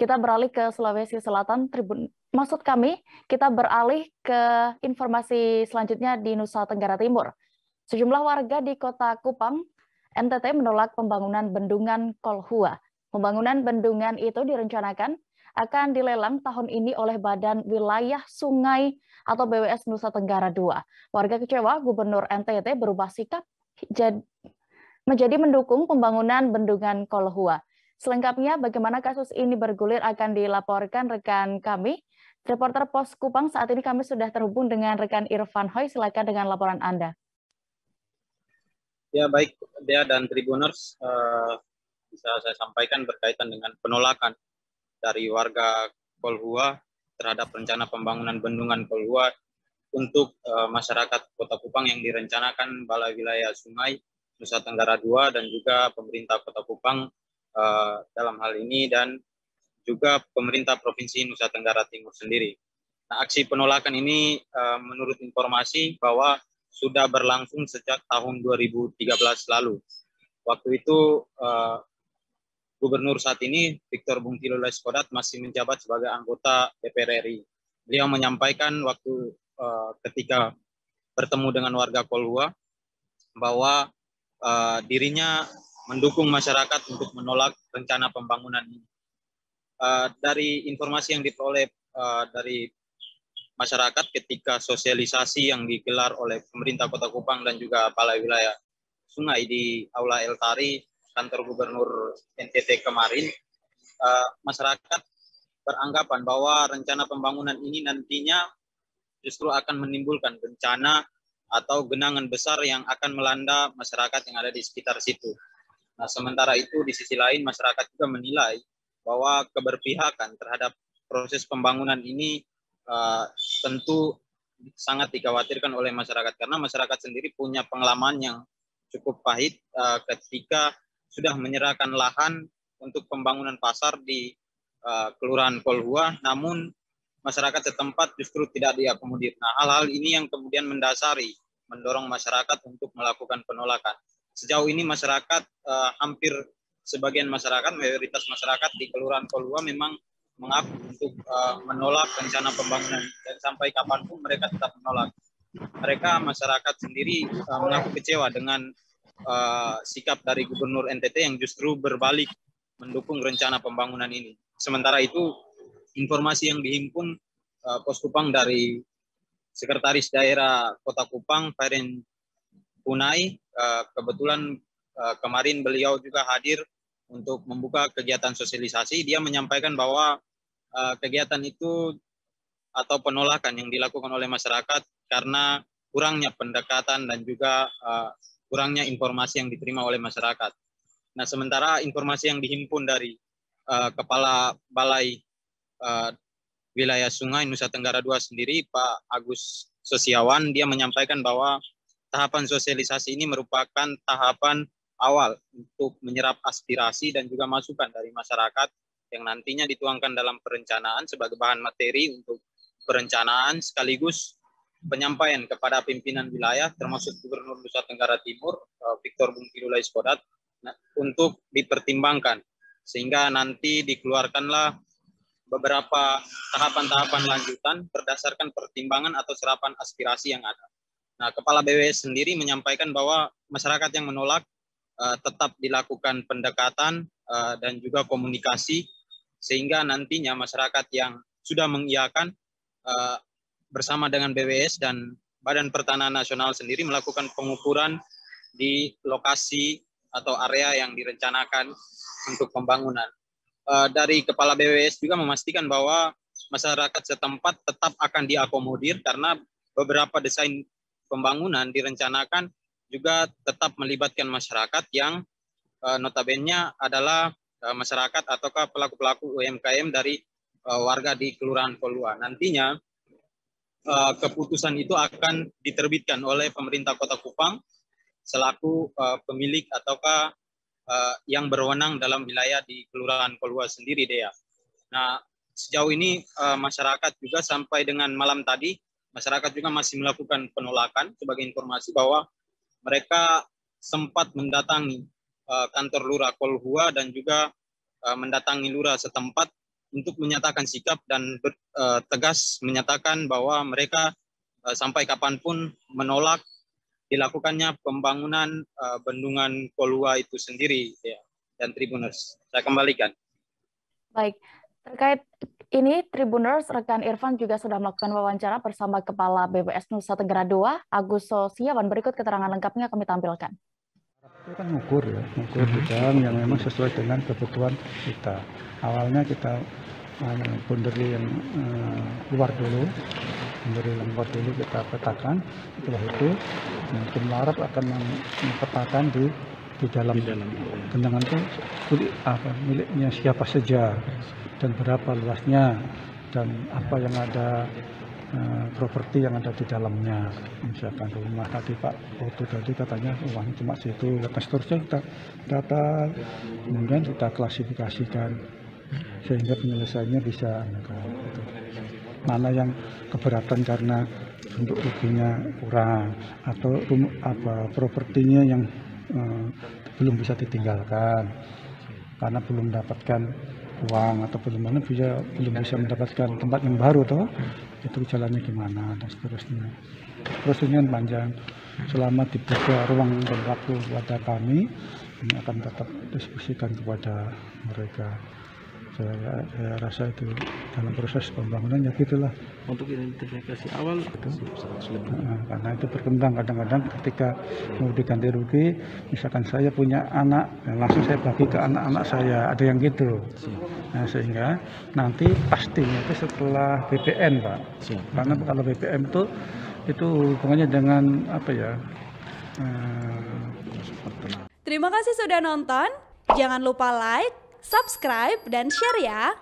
Kita beralih ke Sulawesi Selatan. Maksud kami, kita beralih ke informasi selanjutnya di Nusa Tenggara Timur. Sejumlah warga di Kota Kupang, NTT menolak pembangunan bendungan Kolhua. Pembangunan bendungan itu direncanakan akan dilelang tahun ini oleh Badan Wilayah Sungai atau BWS Nusa Tenggara II. Warga kecewa Gubernur NTT berubah sikap menjadi mendukung pembangunan bendungan Kolhua. Selengkapnya, bagaimana kasus ini bergulir akan dilaporkan rekan kami. Reporter Pos Kupang, saat ini kami sudah terhubung dengan rekan Irfan Hoy. Silakan dengan laporan Anda. Ya, baik, Dea dan Tribuners, bisa saya sampaikan berkaitan dengan penolakan dari warga Kolhua terhadap rencana pembangunan bendungan Kolhua untuk masyarakat Kota Kupang yang direncanakan Balai Wilayah Sungai Nusa Tenggara II dan juga pemerintah Kota Kupang dalam hal ini, dan juga pemerintah Provinsi Nusa Tenggara Timur sendiri. Nah, aksi penolakan ini menurut informasi bahwa sudah berlangsung sejak tahun 2013 lalu. Waktu itu Gubernur saat ini, Victor Bungtilo Laiskodat, masih menjabat sebagai anggota DPR RI. Beliau menyampaikan waktu ketika bertemu dengan warga Kolhua bahwa dirinya mendukung masyarakat untuk menolak rencana pembangunan ini. Dari informasi yang diperoleh dari masyarakat ketika sosialisasi yang digelar oleh pemerintah Kota Kupang dan juga Balai Wilayah Sungai di Aula El Tari, kantor Gubernur NTT kemarin, masyarakat beranggapan bahwa rencana pembangunan ini nantinya justru akan menimbulkan bencana atau genangan besar yang akan melanda masyarakat yang ada di sekitar situ. Nah, sementara itu di sisi lain masyarakat juga menilai bahwa keberpihakan terhadap proses pembangunan ini tentu sangat dikhawatirkan oleh masyarakat, karena masyarakat sendiri punya pengalaman yang cukup pahit ketika sudah menyerahkan lahan untuk pembangunan pasar di Kelurahan Kolhua, namun masyarakat setempat justru tidak diakomodir. Nah, hal-hal ini yang kemudian mendorong masyarakat untuk melakukan penolakan. Sejauh ini masyarakat, hampir sebagian masyarakat, mayoritas masyarakat di Kelurahan Kolhua memang mengaku untuk menolak rencana pembangunan, dan sampai kapanpun mereka tetap menolak. Mereka, masyarakat sendiri, mengaku kecewa dengan sikap dari Gubernur NTT yang justru berbalik mendukung rencana pembangunan ini. Sementara itu, informasi yang dihimpun Pos Kupang dari Sekretaris Daerah Kota Kupang, Fairen Punai, kebetulan kemarin beliau juga hadir untuk membuka kegiatan sosialisasi. Dia menyampaikan bahwa kegiatan itu atau penolakan yang dilakukan oleh masyarakat karena kurangnya pendekatan dan juga kurangnya informasi yang diterima oleh masyarakat. Nah, sementara informasi yang dihimpun dari Kepala Balai Wilayah Sungai Nusa Tenggara II sendiri, Pak Agus Sosiawan, dia menyampaikan bahwa tahapan sosialisasi ini merupakan tahapan awal untuk menyerap aspirasi dan juga masukan dari masyarakat yang nantinya dituangkan dalam perencanaan sebagai bahan materi untuk perencanaan sekaligus penyampaian kepada pimpinan wilayah termasuk Gubernur Nusa Tenggara Timur Victor Bungtilo Laiskodat untuk dipertimbangkan, sehingga nanti dikeluarkanlah beberapa tahapan-tahapan lanjutan berdasarkan pertimbangan atau serapan aspirasi yang ada. Nah, Kepala BWS sendiri menyampaikan bahwa masyarakat yang menolak tetap dilakukan pendekatan dan juga komunikasi, sehingga nantinya masyarakat yang sudah mengiyakan bersama dengan BWS dan Badan Pertanahan Nasional sendiri melakukan pengukuran di lokasi atau area yang direncanakan untuk pembangunan. Dari Kepala BWS juga memastikan bahwa masyarakat setempat tetap akan diakomodir karena beberapa desain pembangunan direncanakan juga tetap melibatkan masyarakat yang notabene adalah masyarakat ataukah pelaku-pelaku UMKM dari warga di Kelurahan Kolhua. Nantinya keputusan itu akan diterbitkan oleh pemerintah Kota Kupang selaku pemilik ataukah yang berwenang dalam wilayah di Kelurahan Kolhua sendiri, Dea. Nah, sejauh ini masyarakat juga sampai dengan malam tadi, masyarakat juga masih melakukan penolakan sebagai informasi bahwa mereka sempat mendatangi kantor Lurah Kolhua dan juga mendatangi Lurah setempat untuk menyatakan sikap dan tegas menyatakan bahwa mereka sampai kapanpun menolak dilakukannya pembangunan bendungan Kolhua itu sendiri, ya. Dan Tribuners, saya kembalikan. Baik, terkait ini Tribuners, rekan Irfan juga sudah melakukan wawancara bersama Kepala BBS Nusa Tenggara II, Agus Sosiawan. Berikut keterangan lengkapnya kami tampilkan. Itu kan ngukur bidang yang memang sesuai dengan kebutuhan kita. Awalnya kita boundary yang luar dulu kita petakan. Setelah itu tim Larat akan mempetakan di dalam bendangan itu miliknya siapa saja dan berapa luasnya dan apa yang ada properti yang ada di dalamnya, misalkan rumah tadi Pak Foto tadi katanya uangnya cuma situ, dan seterusnya kita data, kemudian kita klasifikasikan sehingga penyelesaiannya bisa gitu. Mana yang keberatan karena bentuk ruginya kurang atau propertinya yang belum bisa ditinggalkan karena belum mendapatkan uang atau belum bisa mendapatkan tempat yang baru toh, itu jalannya gimana dan seterusnya. Prosesnya panjang. Selama dibuka ruang dan waktu kepada kami, ini akan tetap diskusikan kepada mereka. Saya rasa itu dalam proses pembangunan ya gitulah. Untuk identifikasi awal itu karena itu berkembang kadang-kadang ketika mau diganti rugi, misalkan saya punya anak, langsung saya bagi ke anak-anak saya, ada yang gitu. Nah, sehingga nanti pastinya itu setelah BPN Pak. Karena kalau BPN itu hubungannya dengan apa ya? Terima kasih sudah nonton. Jangan lupa like, subscribe, dan share ya.